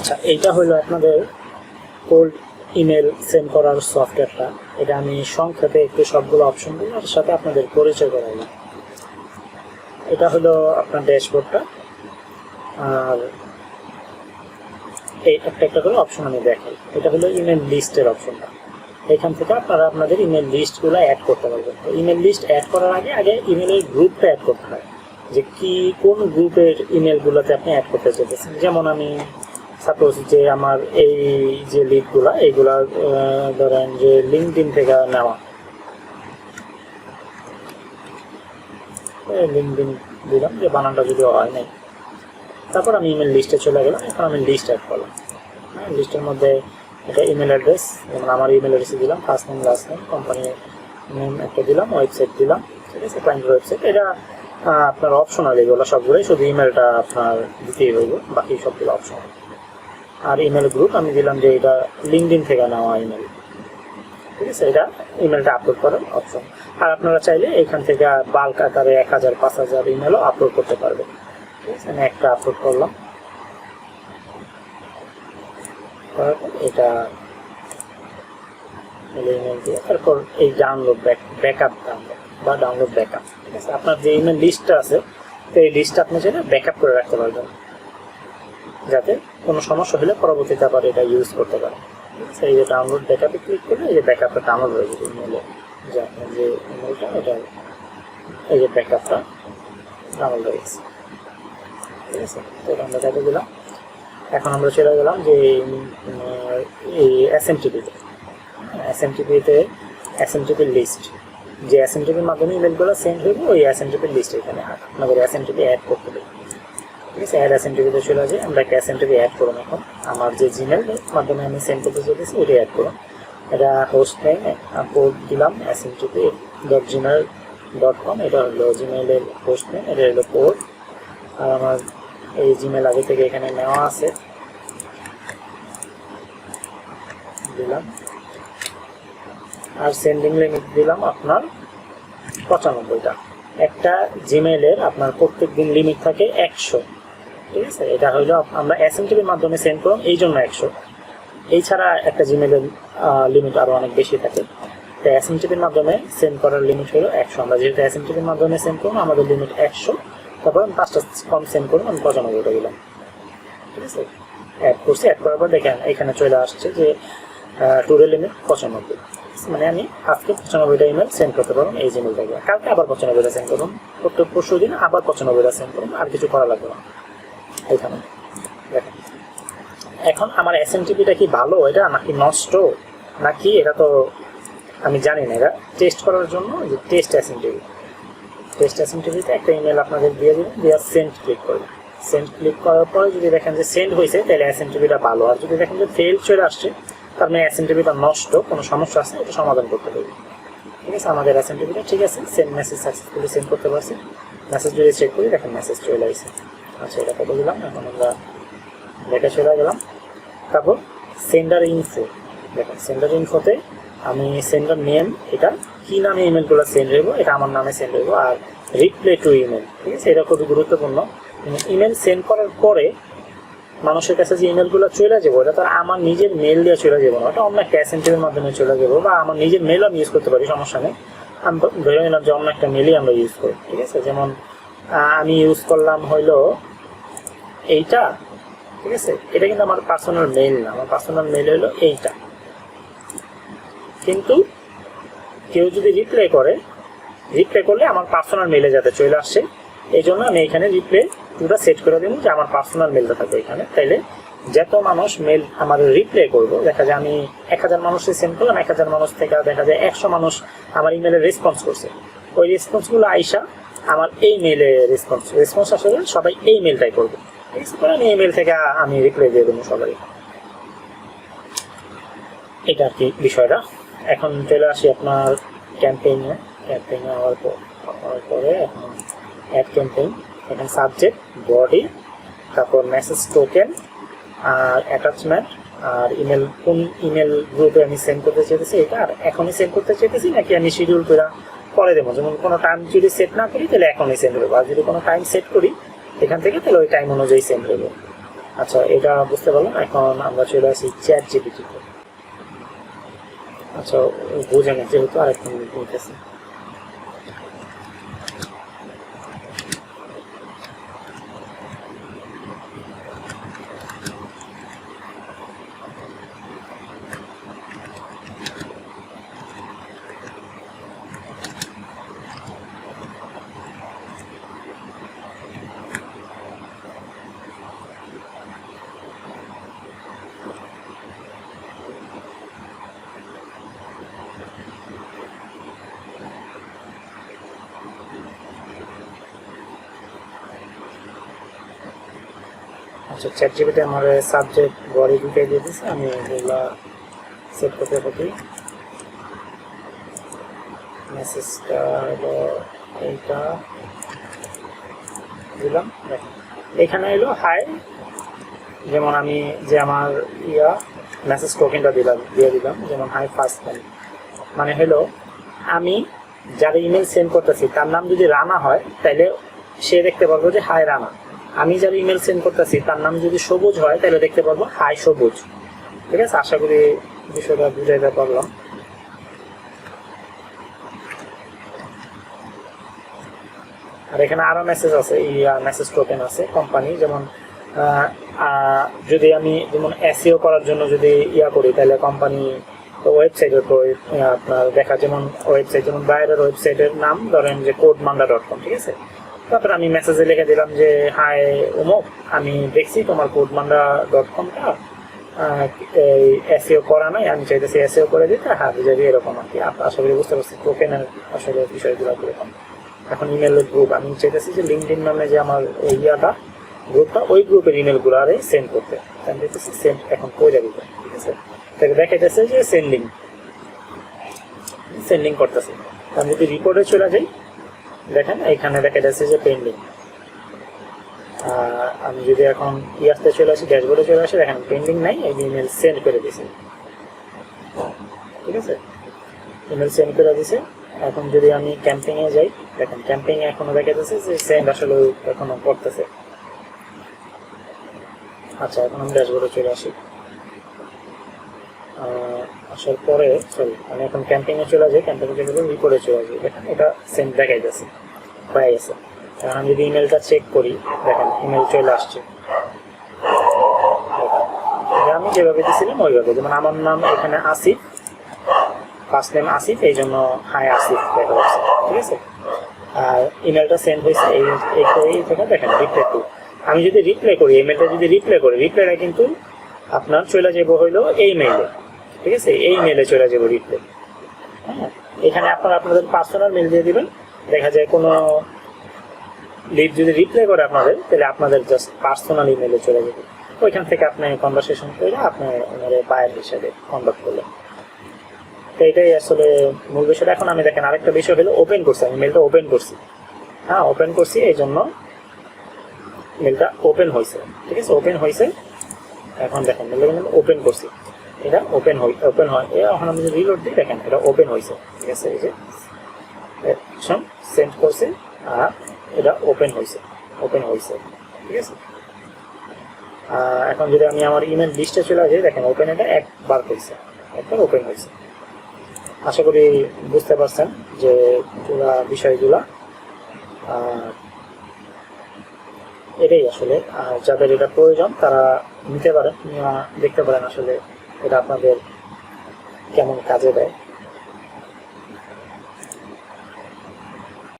আচ্ছা, এইটা হলো আপনাদের কোল্ড ইমেল সেন্ড করার সফটওয়্যারটা। এটা আমি সংক্ষেপে একটু সবগুলো অপশনগুলোর সাথে আপনাদের পরিচয় করাইলাম। এটা হলো আপনার ড্যাশবোর্ডটা, আর এই একটা করে অপশন আমি দেখাই। এটা হলো ইমেল লিস্টের অপশনটা। এখান থেকে আপনারা আপনাদের ইমেল লিস্টগুলো অ্যাড করতে পারবেন। তো ইমেল লিস্ট অ্যাড করার আগে ইমেলের গ্রুপটা অ্যাড করতে হয়, যে কোন গ্রুপের ইমেলগুলোতে আপনি অ্যাড করতে চাইতেছেন। যেমন আমি সাপোজ যে আমার এই যে লিডগুলো এইগুলা ধরেন যে লিঙ্কডইন থেকে নেওয়া, লিঙ্কডইন দিলাম, যে বানানটা যদিও হয় নাই। তারপর আমি ইমেল লিস্টে চলে গেলাম। এখন আমি লিস্ট অ্যাড করলাম। হ্যাঁ, লিস্টের মধ্যে এটা ইমেল অ্যাড্রেস, যেমন আমার ইমেল অ্যাড্রেসে দিলাম, first name last name, company name একটা দিলাম, ওয়েবসাইট দিলাম, ঠিক আছে, ক্লায়েন্টের ওয়েবসাইট। এটা আপনার অপশনাল, এগুলো সবগুলোই, শুধু ইমেলটা আপনার দিতেই হইব, বাকি সবগুলো অপশনাল। আর ইমেল গ্রুপ আমি দিলাম যে এটা লিঙ্কডইন থেকে নেওয়া ইমেল, ঠিক আছে, এটা ইমেলটা আপলোড করার অপশন। আর আপনারা চাইলে এখান থেকে বাল্ক আকারে 1000 5000 ইমেলও আপলোড করতে পারবেন, ঠিক আছে। আমি একটা আপলোড করলাম, এটা ইমেল দিয়ে তারপর এই ডাউনলোড ব্যাকআপ বা ডাউনলোড ব্যাকআপ, ঠিক আছে। আপনার যে ইমেল লিস্টটা আছে, তো এই লিস্টটা আপনি চাইলে ব্যাকআপ করে রাখতে পারবেন, যাতে কোনো সমস্যা হলে পরবর্তীতে আবার এটা ইউজ করতে পারেন, ঠিক আছে। এই যে ডাউনলোড ব্যাকআপে ক্লিক করলে এই যে ব্যাকআপটা ডাউনলোড হয়ে যাবে ইমেলে, যে আপনার যে ইমেলটা, এটা এই যে ব্যাকআপটা ডাউনলোড হয়ে গেছে, ঠিক আছে। তো এটা আমরা দেখে দিলাম। এখন আমরা চলে গেলাম যে এই এসএমটিপিতে। এসএমটিপির লিস্ট, যে এসএমটিপির মাধ্যমে ইমেলগুলো সেন্ড হইব, ওই এসএমটিপির লিস্ট এখানে আপনাদের এসএমটিপি অ্যাড করতে হবে, ঠিক আছে। অ্যাড এসএমটিপিতে চলে যাই, আমরা একটা এসএমটিপি অ্যাড করুন। এখন আমার যে জিমেল মাধ্যমে আমি সেন্ড করতে চলেছি ওইটা অ্যাড করুন। এটা হোস্ট নেম পোর্ট দিলাম smtp.gmail.com, এটা হলো জিমেইলের হোস্ট নেম, এটা হলো পোর্ট। আর আমার এই জিমেল আগে থেকে এখানে নেওয়া আছে, দিলাম। আর সেন্ডিং লিমিট দিলাম আপনার 95টা। একটা জিমেইলের আপনার প্রত্যেক দিন লিমিট থাকে 100, ঠিক আছে। এটা হইলো আমরা এসএমটিপির মাধ্যমে সেন্ড করলাম, এই জন্য 100। এছাড়া একটা জিমেইলের লিমিট আরও অনেক বেশি থাকে। তো এসএমটিপির মাধ্যমে সেন্ড করার লিমিট হলো 100। আমরা যেহেতু এসএমটিপির মাধ্যমে সেন্ড করবো, আমাদের লিমিট 100। তারপর আমি 5টা কম সেন্ড করুন, আমি 95টা দিলাম, ঠিক আছে। অ্যাড করছি, অ্যাড করার পর দেখেন এখানে চলে আসছে যে টোটাল লিমিট 95। মানে আমি আজকে 95টা ইমেল সেন্ড করতে পারবো এই জিমেল থেকে, কালকে আবার 95টা সেন্ড করুন, প্রত্যেক পরশু দিন আবার 95টা সেন্ড করুন, আর কিছু করা লাগবে না এখানে। দেখেন এখন আমার এসএমটিপিটা কি ভালো এটা নাকি নষ্ট নাকি, এটা তো আমি জানি না। এটা টেস্ট করার জন্য যে টেস্ট এসএমটিপিতে একটা ইমেল আপনাদের দিয়ে দেবেন, দিয়ে সেন্ড ক্লিক করবেন। সেন্ড ক্লিক করার পরে যদি দেখেন যে সেন্ড হয়েছে, তাহলে এসএমটিপিটা ভালো। আর যদি দেখেন যে ফেল চলে আসছে, তার মানে এসএমটিপিটা নষ্ট, কোনো সমস্যা আছে, এটা সমাধান করতে হবে, ঠিক আছে। আমাদের এসএমটিপিটা ঠিক আছে, সেন্ড মেসেজ সাকসেসফুলি সেন্ড করতে পারছি। মেসেজ যদি চেক করি, দেখেন মেসেজ চলে আসছে। আচ্ছা, এটা কত দিলাম, এখন আমরা দেখে চলে গেলাম। তারপর সেন্ডার ইনফো, দেখেন সেন্ডার ইনফোতে আমি সেন্ডার নেম, এটা কী নামে ইমেলগুলো সেন্ড হইব, এটা আমার নামে সেন্ড হইব। আর রিপ্লাই টু ইমেল, ঠিক আছে, এটা খুবই গুরুত্বপূর্ণ। ইমেল সেন্ড করার পরে মানুষের কাছে যে ইমেলগুলো চলে যাবো, এটা তার আমার নিজের মেল দিয়ে চলে যাবো না, ওটা অন্য একটা এসএমটিপির মাধ্যমে চলে যাবো, বা আমার নিজের মেলও আমি ইউজ করতে পারি, সমস্যা নেই। আমি ধরে নিলাম যে অন্য একটা মেলই আমরা ইউজ করি, ঠিক আছে। যেমন আমি ইউজ করলাম হইলো এইটা, ঠিক আছে। এটা কিন্তু আমার পার্সোনাল মেইল না, আমার পার্সোনাল মেইল হলো এইটা। কিন্তু কেউ যদি রিপ্লাই করলে আমার পার্সোনাল মেইলে যাতে চলে আসছে, এই জন্য আমি এখানে রিপ্লাই পুরো সেট করে দেবো যে আমার পার্সোনাল মেইলটা থাকবে এখানে। তাইলে যত মানুষ মেইল আমার রিপ্লাই করবো, দেখা যায় আমি 1000 মানুষকে সেন্ড করলাম, 1000 মানুষ থেকে দেখা যায় 100 মানুষ আমার ইমেলের রেসপন্স করছে। ওই রেসপন্সগুলো আইসা আমার এই মেইলে রেসপন্স আসলে সবাই এই মেইলটাই করবে, ঠিক আছে। আমি এই মেইল থেকে আমি রিপ্লাই দিয়ে দেবো সবাই, এটা আর কি বিষয়টা। এখন চলে আসি আপনার ক্যাম্পেইনে হওয়ার পরে এখন অ্যাড ক্যাম্পেইন। এখন সাবজেক্ট, বডি, তারপর মেসেজ টোকেন, আর অ্যাটাচমেন্ট, আর ইমেল, কোন ইমেল গ্রুপে আমি সেন্ড করতে চাইতেছি এটা, আর এখনই সেন্ড করতে চাইতেছি নাকি আমি শিডিউল করে পরে দেবো। যেমন কোনো টাইম যদি সেট না করি তাহলে এখনই সেন্ড করবো, আর যদি কোনো টাইম সেট করি এখান থেকে, তাহলে ওই টাইম অনুযায়ী সেন্ড করবো, আচ্ছা, এটা বুঝতে পারলাম। এখন আমরা চলে আসি চ্যাট জিপিটিতে। আচ্ছা, বুঝে না যেহেতু আরেকটা মিনিট নিতেছে। আচ্ছা, চ্যাট জিপিটি আমার সাবজেক্ট বডি দুটাই দিয়ে দিচ্ছে, আমি এগুলা সেট করতে পারি। মেসেজটা হলো এইটা দিলাম, এখানে এলো হাই, যেমন আমি যে আমার মেসেজ টোকেনটা দিয়ে দিলাম, যেমন হাই ফার্স্ট টাইম, মানে হলো আমি যার ইমেল সেন্ড করতেছি তার নাম যদি রানা হয় তাহলে সে দেখতে পারবো যে হাই রানা। আমি যার ইমেল সেন্ড করতেছি তার নাম যদি সবুজ হয় তাহলে দেখতে পারবো হাই সবুজ। ঠিক আছে, আশা করি বিষয়টা বুঝাইতে পারলাম। আর এখানে আরো মেসেজ আছে, মেসেজ টোকেন আছে কোম্পানি, যেমন যদি আমি যেমন এসইও করার জন্য যদি করি তাহলে কোম্পানি ওয়েবসাইটের আপনার দেখা, যেমন ওয়েবসাইট, যেমন বাইরের ওয়েবসাইটের নাম ধরেন যে codemantra.com। ঠিক আছে, তারপরে আমি মেসেজে লিখে দিলাম যে হাই অমুক, আমি দেখছি তোমার codemantra.com-টা এই এসইও করা নাই, আমি চাইতেছি এসইও করে দিতে, হ্যাঁ বুঝাবি, এরকম আর কি। আশা করি বুঝতে পারছি টোকেনের আসলে বিষয়গুলো এরকম। এখন ইমেলের গ্রুপ, আমি চাইতেছি যে লিঙ্কডইন নামে যে আমার ওই গ্রুপটা, ওই গ্রুপের ইমেলগুলো আরে সেন্ড করতে, আমি দেখতেছি সেন্ড এখন করে দিতে। ঠিক আছে, তাকে দেখাইতেছে যে সেন্ডিং করতেছে। আমি যদি রিপোর্টে চলে যাই, দেখেন এখানে দেখা যাচ্ছে যে পেন্ডিং। আমি যদি এখন আসতে চলে আসি, ড্যাশবোর্ডে চলে আসি, দেখেন পেন্ডিং নাই, এই ইমেল সেন্ড করে দিয়েছে। ঠিক আছে, ইমেল সেন্ড করে দিয়েছে। এখন যদি আমি ক্যাম্পিংয়ে যাই, দেখেন ক্যাম্পিংয়ে এখনো দেখা যাচ্ছে যে সেন্ড আসলে এখনো করতেছে। আচ্ছা, এখন আমি ড্যাশবোর্ডে চলে আসি, আসার পরে আমি এখন ক্যাম্পিংয়ে চলে যাই, ক্যাম্পিংয়ে চলে যাই, রিপোর্টে চলে যাই, দেখেন এটা সেন্ড দেখাই যাচ্ছে, হয়ে গেছে। এখন আমি যদি ইমেলটা চেক করি, দেখেন ইমেল চলে আসছে, আমি যেভাবে দিয়েছিলাম ওইভাবে। যেমন আমার নাম এখানে আসিফ, ফার্স্ট নেম আসিফ, এই জন্য হাই আসিফ দেখা যাচ্ছে। ঠিক আছে, আর ইমেলটা সেন্ড হয়েছে এই থেকে, দেখেন রিপ্লাই টু। আমি যদি রিপ্লাই করি, ইমেলটা যদি রিপ্লাই করি, রিপ্লাইটা কিন্তু আপনার চলে যাবো হইলো এই মেইলে। ঠিক আছে, এই মেইলে চলে যাবো রিপ্লাই। হ্যাঁ, এখানে আপনাদের পার্সোনাল মেল দিয়ে দিবেন। দেখা যায় কোনো লিড যদি রিপ্লাই করে আপনাদের, তাহলে আপনাদের জাস্ট পার্সোনাল ইমেলে চলে যাবে, ওইখান থেকে আপনি কনভারসেশন করে আপনি ওনার বায়ার হিসেবে কন্ডাক্ট করলেন। তো এটাই আসলে মূল বিষয়টা। এখন আমি দেখেন আরেকটা বিষয় হলো ওপেন করছি, আমি মেলটা ওপেন করছি। হ্যাঁ, ওপেন করছি, এই জন্য মেলটা ওপেন হয়েছে। ঠিক আছে, ওপেন হয়েছে। এখন দেখেন মেলটা ওপেন করছি, এটা ওপেন হয়। এখন আমি যদি রিলোড দিই, দেখেন এটা ওপেন হয়েছে। ঠিক আছে, এই যে সেন্ড করছে আর এটা ওপেন হয়েছে। ঠিক আছে, এখন যদি আমি আমার ইমেল লিস্টে চলে যাই, দেখেন ওপেন, এটা একবার ওপেন হয়েছে। আশা করি বুঝতে পারছেন যে পুরো বিষয়গুলা। এটাই আসলে যাদের এটা প্রয়োজন তারা নিতে পারেন, দেখতে পারেন আসলে এটা আপনাদের কেমন কাজে দেয়।